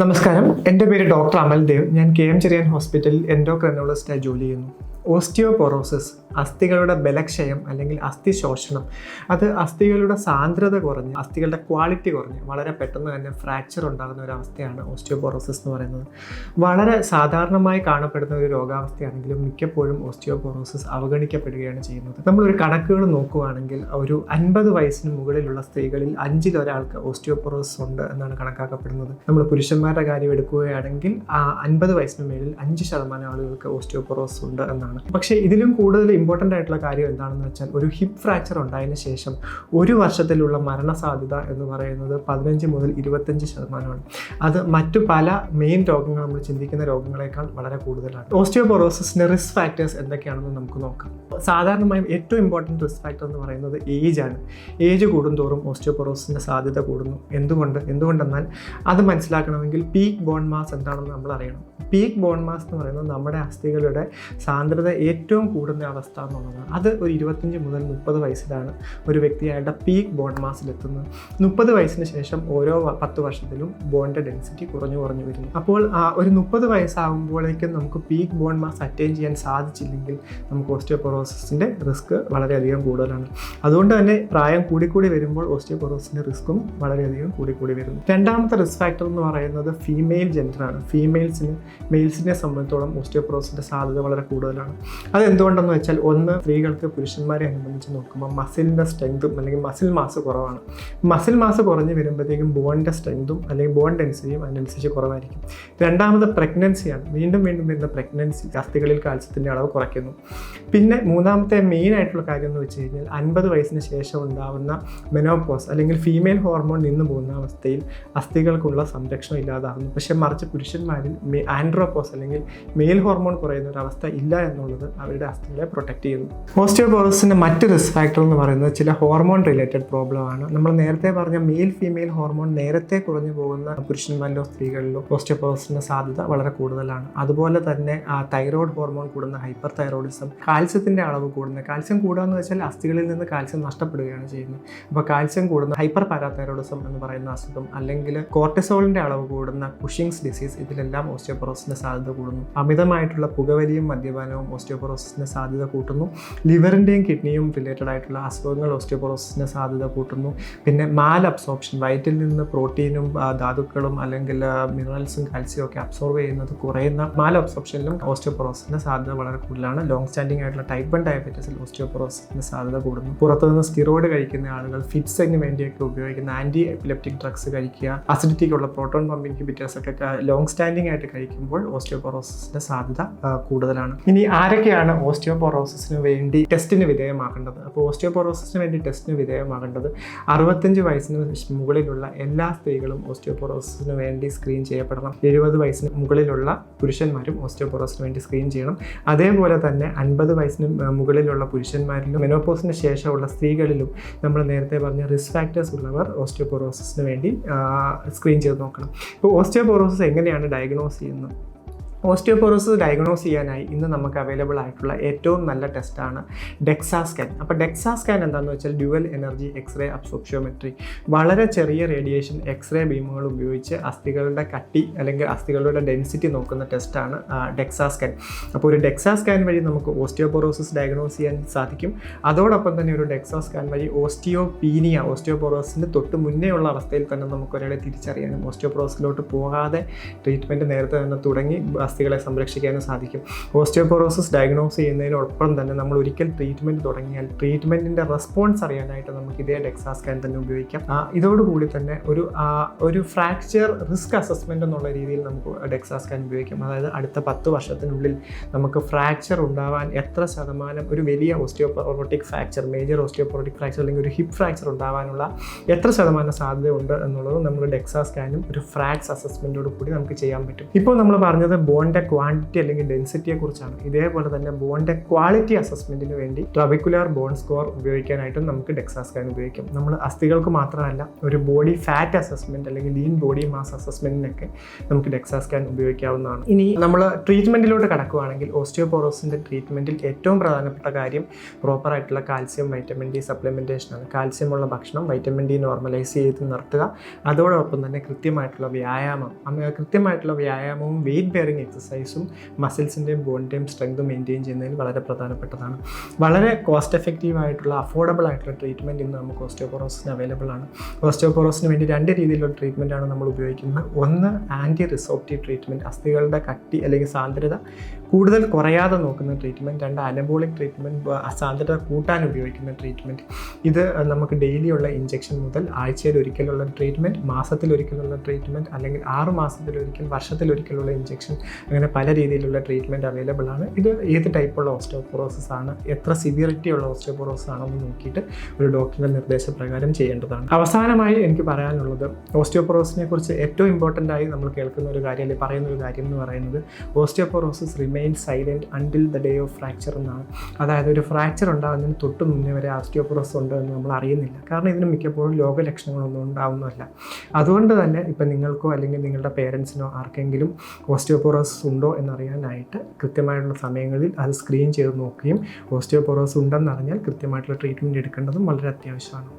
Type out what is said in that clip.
നമസ്കാരം, എൻ്റെ പേര് ഡോക്ടർ അമൽ ദേവ്. ഞാൻ KM ചെറിയാൻ ഹോസ്പിറ്റലിൽ എൻഡോക്രൈനോളജിസ്റ്റായി ജോലി ചെയ്യുന്നു. ഓസ്റ്റിയോപൊറോസിസ്, അസ്ഥികളുടെ ബലക്ഷയം അല്ലെങ്കിൽ അസ്ഥി ശോഷണം, അത് അസ്ഥികളുടെ സാന്ദ്രത കുറഞ്ഞ് അസ്ഥികളുടെ ക്വാളിറ്റി കുറഞ്ഞ് വളരെ പെട്ടെന്ന് തന്നെ ഫ്രാക്ചർ ഉണ്ടാകുന്ന ഒരു അവസ്ഥയാണ് ഓസ്റ്റിയോപൊറോസിസ് എന്ന് പറയുന്നത്. വളരെ സാധാരണമായി കാണപ്പെടുന്ന ഒരു രോഗാവസ്ഥയാണെങ്കിലും മിക്കപ്പോഴും ഓസ്റ്റിയോപൊറോസിസ് അവഗണിക്കപ്പെടുകയാണ് ചെയ്യുന്നത്. നമ്മളൊരു കണക്കുകൾ നോക്കുകയാണെങ്കിൽ ഒരു 50 വയസ്സിന് മുകളിലുള്ള സ്ത്രീകളിൽ 5-ൽ ഒരാൾക്ക് ഓസ്റ്റിയോപൊറോസിസ് ഉണ്ട് എന്നാണ് കണക്കാക്കപ്പെടുന്നത്. നമ്മൾ പുരുഷന്മാരുടെ കാര്യം എടുക്കുകയാണെങ്കിൽ 50 വയസ്സിന് മേലിൽ 5% ആളുകൾക്ക് ഓസ്റ്റിയോപൊറോസിസ് ഉണ്ട് എന്നാണ്. പക്ഷേ ഇതിലും കൂടുതൽ ഇമ്പോർട്ടൻ്റ് ആയിട്ടുള്ള കാര്യം എന്താണെന്ന് വെച്ചാൽ, ഒരു ഹിപ്പ് ഫ്രാക്ചർ ഉണ്ടായതിനു ശേഷം 1 വർഷത്തിലുള്ള മരണസാധ്യത എന്ന് പറയുന്നത് 15 മുതൽ 25%. അത് മറ്റു പല മെയിൻ രോഗങ്ങൾ, നമ്മൾ ചിന്തിക്കുന്ന രോഗങ്ങളെക്കാൾ വളരെ കൂടുതലാണ്. ഓസ്റ്റിയോപൊറോസിസിൻ്റെ റിസ്ക് ഫാക്ടേഴ്സ് എന്തൊക്കെയാണെന്ന് നമുക്ക് നോക്കാം. സാധാരണമായും ഏറ്റവും ഇമ്പോർട്ടൻറ്റ് റിസ്ക് ഫാക്ടർ എന്ന് പറയുന്നത് ഏജ് ആണ്. ഏജ് കൂടുന്തോറും ഓസ്റ്റിയോപൊറോസിസിൻ്റെ സാധ്യത കൂടുന്നു. എന്തുകൊണ്ടെന്നാൽ അത് മനസ്സിലാക്കണമെങ്കിൽ പീക്ക് ബോൺ മാസ് എന്താണെന്ന് നമ്മൾ അറിയണം. പീക്ക് ബോൺ മാസ് എന്ന് പറയുന്നത് നമ്മുടെ അസ്ഥികളുടെ സാന്ദ്രത ഏറ്റവും കൂടുന്ന അവസ്ഥ എന്നുള്ളതാണ്. അത് ഒരു 25 മുതൽ 30 വയസ്സിലാണ് ഒരു വ്യക്തി അയാളുടെ പീക്ക് ബോൺ മാസിലെത്തുന്നത്. 30 വയസ്സിന് ശേഷം ഓരോ 10 വർഷത്തിലും ബോണിൻ്റെ ഡെൻസിറ്റി കുറഞ്ഞു വരുന്നു. അപ്പോൾ ഒരു 30 വയസ്സാകുമ്പോഴേക്കും നമുക്ക് പീക്ക് ബോൺ മാസ് അറ്റൈൻ ചെയ്യാൻ സാധിച്ചില്ലെങ്കിൽ നമുക്ക് ഓസ്റ്റിയോപൊറോസിസിൻ്റെ റിസ്ക് വളരെയധികം കൂടുതലാണ്. അതുകൊണ്ട് തന്നെ പ്രായം കൂടിക്കൂടി വരുമ്പോൾ ഓസ്റ്റിയോപൊറോസിസിൻ്റെ റിസ്ക്കും വളരെയധികം കൂടിക്കൂടി വരുന്നു. രണ്ടാമത്തെ റിസ്ക് ഫാക്ടർ എന്ന് പറയുന്നത് ഫീമെയിൽ ജെൻഡറാണ്. മെയിൽസിനെ സംബന്ധിച്ചോളം ഓസ്റ്റിയോപൊറോസിസിൻ്റെ സാധ്യത വളരെ കൂടുതലാണ്. അതെന്തുകൊണ്ടെന്ന് വെച്ചാൽ, ഒന്ന്, സ്ത്രീകൾക്ക് പുരുഷന്മാരെ അനുബന്ധിച്ച് നോക്കുമ്പോൾ മസിലിൻ്റെ സ്ട്രെങ്തും അല്ലെങ്കിൽ മസിൽ മാസ് കുറവാണ്. മസിൽ മാസ് കുറഞ്ഞ് വരുമ്പോഴത്തേക്കും ബോണിൻ്റെ സ്ട്രെങ്തും അല്ലെങ്കിൽ ബോൺ ഡെൻസിറ്റിയും അതിനനുസരിച്ച് കുറവായിരിക്കും. രണ്ടാമത് പ്രഗ്നൻസിയാണ്. വീണ്ടും വരുന്ന പ്രഗ്നൻസി അസ്ഥികളിൽ കാൽസ്യത്തിൻ്റെ അളവ് കുറയ്ക്കുന്നു. പിന്നെ മൂന്നാമത്തെ മെയിൻ ആയിട്ടുള്ള കാര്യം എന്ന് വെച്ച് കഴിഞ്ഞാൽ, 50 വയസ്സിന് ശേഷം ഉണ്ടാകുന്ന മെനോപോസ് അല്ലെങ്കിൽ ഫീമെയിൽ ഹോർമോൺ നിന്ന് പോകുന്ന അവസ്ഥയിൽ അസ്ഥികൾക്കുള്ള സംരക്ഷണം ഇല്ലാതാകുന്നു. പക്ഷേ മറിച്ച് പുരുഷന്മാരിൽ ആൻഡ്രോപോസ് അല്ലെങ്കിൽ മെയിൽ ഹോർമോൺ കുറയുന്ന ഒരു അവസ്ഥ ഇല്ല എന്നുള്ളത് അവരുടെ അസ്ഥികളെ പ്രൊട്ടക്ട് ചെയ്യുന്നു. ഓസ്റ്റിയോപൊറോസിൻ്റെ മറ്റ് റിസ്ക് ഫാക്ടർ എന്ന് പറയുന്നത് ചില ഹോർമോൺ റിലേറ്റഡ് പ്രോബ്ലം ആണ്. നമ്മൾ നേരത്തെ പറഞ്ഞ മെയിൽ ഫീമെയിൽ ഹോർമോൺ നേരത്തെ കുറഞ്ഞു പോകുന്ന പുരുഷന്മാരിലോ സ്ത്രീകളിലോ ഓസ്റ്റിയോപൊറോസിൻ്റെ സാധ്യത വളരെ കൂടുതലാണ്. അതുപോലെ തന്നെ തൈറോയ്ഡ് ഹോർമോൺ കൂടുന്ന ഹൈപ്പർ തൈറോയിഡിസം, കാൽസ്യത്തിൻ്റെ അളവ് കൂടുന്ന, കാൽസ്യം കൂടുക എന്ന് വെച്ചാൽ അസ്ഥികളിൽ നിന്ന് കാൽസ്യം നഷ്ടപ്പെടുകയാണ് ചെയ്യുന്നത്. അപ്പോൾ കാൽസ്യം കൂടുന്ന ഹൈപ്പർ പാരാതൈറോയിഡിസം എന്ന് പറയുന്ന അസുഖം, അല്ലെങ്കിൽ കോർട്ടിസോളിൻ്റെ അളവ് കൂടുന്ന കുഷിങ്സ് ഡിസീസ്, ഇതിലെല്ലാം ഓസ്റ്റിയോപൊറോസിൻ്റെ സാധ്യത കൂടുന്നു. അമിതമായിട്ടുള്ള പുകവലിയും മദ്യപാനവും ഓസ്റ്റിയോപൊറോസിസിൻ്റെ സാധ്യത കൂട്ടുന്നു. ലിവറിൻ്റെയും കിഡ്നിയും റിലേറ്റഡ് ആയിട്ടുള്ള അസുഖങ്ങൾ ഓസ്റ്റിയോപൊറോസിസിൻ്റെ സാധ്യത കൂട്ടുന്നു. പിന്നെ മാൽ അബ്സോർപ്ഷൻ, വയറ്റിൽ നിന്ന് പ്രോട്ടീനും ധാതുക്കളും അല്ലെങ്കിൽ മിനറൽസും കാൽസ്യവും ഒക്കെ അബ്സോർവ് ചെയ്യുന്നത് കുറയുന്ന മാൽ അബ്സോർപ്ഷനിലും ഓസ്റ്റിയോപൊറോസിസിൻ്റെ സാധ്യത വളരെ കൂടുതലാണ്. ലോങ് സ്റ്റാൻഡിംഗ് ആയിട്ടുള്ള ടൈപ്പ് 1 ഡയബറ്റീസിൽ ഓസ്റ്റിയോപൊറോസിസിൻ്റെ സാധ്യത കൂടുന്നു. പുറത്തുനിന്ന് സ്റ്റിറോയിഡ് കഴിക്കുന്ന ആളുകൾ, ഫിറ്റ്സിന് വേണ്ടിയൊക്കെ ഉപയോഗിക്കുന്ന ആൻറ്റി എപ്പിലെപ്റ്റിക് ഡ്രഗ്സ് കഴിക്കുക, അസിഡിറ്റിക്കുള്ള പ്രോട്ടോൺ പമ്പ് ഇൻഹിബിറ്റേഴ്സ് ഒക്കെ ലോങ് സ്റ്റാൻഡിംഗ് ആയിട്ട് കഴിക്കുമ്പോൾ ഓസ്റ്റിയോപൊറോസിസിൻ്റെ സാധ്യത കൂടുതലാണ്. ഇനി ആരൊക്കെയാണ് ഓസ്റ്റിയോപൊറോസിസിന് വേണ്ടി ടെസ്റ്റിന് വിധേയമാക്കേണ്ടത്? അപ്പോൾ ഓസ്റ്റിയോപൊറോസിസിന് വേണ്ടി ടെസ്റ്റിന് വിധേയമാക്കേണ്ടത് 65 വയസ്സിന് മുകളിലുള്ള എല്ലാ സ്ത്രീകളും ഓസ്റ്റിയോപൊറോസിസിന് വേണ്ടി സ്ക്രീൻ ചെയ്യപ്പെടണം. 70 വയസ്സിന് മുകളിലുള്ള പുരുഷന്മാരും ഓസ്റ്റിയോപൊറോസിന് വേണ്ടി സ്ക്രീൻ ചെയ്യണം. അതേപോലെ തന്നെ 50 വയസ്സിന് മുകളിലുള്ള പുരുഷന്മാരിലും മെനോപോസിന് ശേഷമുള്ള സ്ത്രീകളിലും നമ്മൾ നേരത്തെ പറഞ്ഞ റിസ്ക് ഫാക്ടേഴ്സ് ഉള്ളവർ ഓസ്റ്റിയോപൊറോസിസിന് വേണ്ടി സ്ക്രീൻ ചെയ്ത് നോക്കണം. ഇപ്പോൾ ഓസ്റ്റിയോപൊറോസിസ് എങ്ങനെയാണ് ഡയഗ്നോസ് ചെയ്യുന്നത്? ഓസ്റ്റിയോപൊറോസിസ് ഡയഗ്നോസ് ചെയ്യാനായി ഇന്ന് നമുക്ക് അവൈലബിൾ ആയിട്ടുള്ള ഏറ്റവും നല്ല ടെസ്റ്റാണ് ഡെക്സാ സ്കാൻ. അപ്പോൾ ഡെക്സാ സ്കാൻ എന്താണെന്ന് വെച്ചാൽ ഡ്യുവൽ എനർജി എക്സ്റേ അബ്സോർപ്ഷ്യോമെട്രി. വളരെ ചെറിയ റേഡിയേഷൻ എക്സ്റേ ബീമുകൾ ഉപയോഗിച്ച് അസ്ഥികളുടെ കട്ടി അല്ലെങ്കിൽ അസ്ഥികളുടെ ഡെൻസിറ്റി നോക്കുന്ന ടെസ്റ്റാണ് ഡെക്സാ സ്കാൻ. അപ്പോൾ ഒരു ഡെക്സാ സ്കാൻ വഴി നമുക്ക് ഓസ്റ്റിയോപൊറോസിസ് ഡയഗ്നോസ് ചെയ്യാൻ സാധിക്കും. അതോടൊപ്പം തന്നെ ഒരു ഡെക്സാ സ്കാൻ വഴി ഓസ്റ്റിയോപീനിയ, ഓസ്റ്റിയോപൊറോസിന് തൊട്ട് മുന്നേ ഉള്ള അവസ്ഥയിൽ തന്നെ നമുക്ക് ഒരാളെ തിരിച്ചറിയാനും ഓസ്റ്റിയോപൊറോസിലോട്ട് പോകാതെ ട്രീറ്റ്മെൻറ്റ് നേരത്തെ തന്നെ തുടങ്ങി അസ്ഥികളെ സംരക്ഷിക്കാനും സാധിക്കും. ഓസ്റ്റിയോപൊറോസിസ് ഡയഗ്നോസ് ചെയ്യുന്നതിനോടൊപ്പം തന്നെ നമ്മൾ ഒരിക്കൽ ട്രീറ്റ്മെൻറ്റ് തുടങ്ങിയാൽ ട്രീറ്റ്മെൻറ്റിൻ്റെ റെസ്പോൺസ് അറിയാനായിട്ട് നമുക്ക് ഇതേ ഡെക്സാ സ്കാൻ തന്നെ ഉപയോഗിക്കാം. ഇതോടുകൂടി തന്നെ ഒരു ഫ്രാക്ചർ റിസ്ക് അസസ്മെൻ്റ് എന്നുള്ള രീതിയിൽ നമുക്ക് ഡെക്സാ സ്കാൻ ഉപയോഗിക്കാം. അതായത് അടുത്ത 10 വർഷത്തിനുള്ളിൽ നമുക്ക് ഫ്രാക്ചർ ഉണ്ടാവാൻ എത്ര ശതമാനം, ഒരു വലിയ osteoporotic fracture, major osteoporotic fracture അല്ലെങ്കിൽ ഒരു ഹിപ്പ് ഫ്രാക്ചർ ഉണ്ടാവാനുള്ള എത്ര ശതമാനം സാധ്യത ഉണ്ട് എന്നുള്ളത് നമ്മൾ ഡെക്സാ സ്കാനും ഒരു ഫ്രാക്സ് അസസ്മെൻറ്റോട് കൂടി നമുക്ക് ചെയ്യാൻ പറ്റും. ഇപ്പോൾ നമ്മൾ പറഞ്ഞത് ബോണിൻ്റെ ക്വാണ്ടിറ്റി അല്ലെങ്കിൽ ഡെൻസിറ്റിയെക്കുറിച്ചാണ്. ഇതേപോലെ തന്നെ ബോണിൻ്റെ ക്വാളിറ്റി അസസ്മെൻറ്റിന് വേണ്ടി ട്രബിക്കുലാർ ബോൺ സ്കോർ ഉപയോഗിക്കാനായിട്ടും നമുക്ക് DEXA സ്കാൻ ഉപയോഗിക്കും. നമ്മൾ അസ്ഥികൾക്ക് മാത്രമല്ല, ഒരു ബോഡി ഫാറ്റ് അസസ്മെൻറ്റ് അല്ലെങ്കിൽ ലീൻ ബോഡി മാസ് അസസ്മെൻറ്റിനൊക്കെ നമുക്ക് DEXA സ്കാൻ ഉപയോഗിക്കാവുന്നതാണ്. ഇനി നമ്മൾ ട്രീറ്റ്മെൻറ്റിലോട്ട് കടക്കുകയാണെങ്കിൽ ഓസ്റ്റിയോപോറോസിൻ്റെ ട്രീറ്റ്മെൻറ്റിൽ ഏറ്റവും പ്രധാനപ്പെട്ട കാര്യം പ്രോപ്പറായിട്ടുള്ള കാൽസ്യം വൈറ്റമിൻ ഡി സപ്ലിമെൻറ്റേഷനാണ്. കാൽസ്യമുള്ള ഭക്ഷണം വൈറ്റമിൻ ഡി നോർമലൈസ് ചെയ്ത് നിർത്തുക. അതോടൊപ്പം തന്നെ കൃത്യമായിട്ടുള്ള വ്യായാമവും വെയിറ്റ് ബെയറിംഗ് എക്സസൈസും മസിൽസിൻ്റെയും ബോണിൻ്റെയും സ്ട്രെങ്ത് മെയിൻറ്റെയിൻ ചെയ്യുന്നതിൽ വളരെ പ്രധാനപ്പെട്ടതാണ്. വളരെ കോസ്റ്റ് എഫക്റ്റീവ് ആയിട്ടുള്ള അഫോർഡബിൾ ആയിട്ടുള്ള ട്രീറ്റ്മെൻറ്റ് ഇന്ന് നമുക്ക് ഓസ്റ്റിയോപോറോസിന് അവൈലബിൾ ആണ്. ഓസ്റ്റിയോപോറോസിന് വേണ്ടി 2 രീതിയിലുള്ള ട്രീറ്റ്മെൻറ്റാണ് നമ്മൾ ഉപയോഗിക്കുന്നത്. ഒന്ന് ആൻറ്റി റിസോപ്റ്റീവ് ട്രീറ്റ്മെൻറ്റ്, അസ്ഥികളുടെ കട്ടി അല്ലെങ്കിൽ സാന്ദ്രത കൂടുതൽ കുറയാതെ നോക്കുന്ന ട്രീറ്റ്മെൻറ്റ്. 2 അനബോളിക് ട്രീറ്റ്മെൻറ്റ്, സാന്ദ്രത കൂട്ടാൻ ഉപയോഗിക്കുന്ന ട്രീറ്റ്മെൻറ്റ്. ഇത് നമുക്ക് ഡെയിലിയുള്ള ഇഞ്ചക്ഷൻ മുതൽ ആഴ്ചയിലൊരിക്കലുള്ള ട്രീറ്റ്മെൻറ്റ്, മാസത്തിലൊരിക്കലുള്ള ട്രീറ്റ്മെൻറ്റ്, അല്ലെങ്കിൽ 6 മാസത്തിലൊരിക്കൽ, വർഷത്തിലൊരിക്കലുള്ള ഇഞ്ചക്ഷൻ, അങ്ങനെ പല രീതിയിലുള്ള ട്രീറ്റ്മെൻറ്റ് അവൈലബിൾ ആണ്. ഇത് ഏത് ടൈപ്പുള്ള ഓസ്റ്റിയോപോറോസിസ് ആണ്, എത്ര സിവിയറിറ്റി ഉള്ള ഓസ്റ്റിയോപോറോസിസ് ആണെന്ന് നോക്കിയിട്ട് ഒരു ഡോക്ടറുടെ നിർദ്ദേശപ്രകാരം ചെയ്യേണ്ടതാണ്. അവസാനമായി എനിക്ക് പറയാനുള്ളത്, ഓസ്റ്റിയോപോറോസിനെ കുറിച്ച് ഏറ്റവും ഇമ്പോർട്ടൻ്റ് ആയി നമ്മൾ കേൾക്കുന്ന ഒരു കാര്യം അല്ലെങ്കിൽ പറയുന്ന ഒരു കാര്യം എന്ന് പറയുന്നത് osteoporosis remain silent until the day of fracture എന്നാണ്. അതായത് ഒരു ഫ്രാക്ചർ ഉണ്ടാകുന്നതിന് തൊട്ട് മുന്നേ വരെ ഓസ്റ്റിയോപോറോസിസ് ഉണ്ട് എന്ന് നമ്മൾ അറിയുന്നില്ല. കാരണം ഇതിന് മിക്കപ്പോഴും രോഗലക്ഷണങ്ങളൊന്നും ഉണ്ടാവുന്നതല്ല. അതുകൊണ്ട് തന്നെ ഇപ്പം നിങ്ങൾക്കോ അല്ലെങ്കിൽ നിങ്ങളുടെ പേരൻസിനോ ആർക്കെങ്കിലും ഓസ്റ്റിയോപോറോസിസ് ഉണ്ടോ എന്നറിയാനായിട്ട് കൃത്യമായിട്ടുള്ള സമയങ്ങളിൽ അത് സ്ക്രീൻ ചെയ്ത് നോക്കുകയും ഓസ്റ്റിയോപോറോസിസ് ഉണ്ടെന്നറിഞ്ഞാൽ കൃത്യമായിട്ടുള്ള ട്രീറ്റ്മെൻറ്റ് എടുക്കേണ്ടതും വളരെ അത്യാവശ്യമാണ്.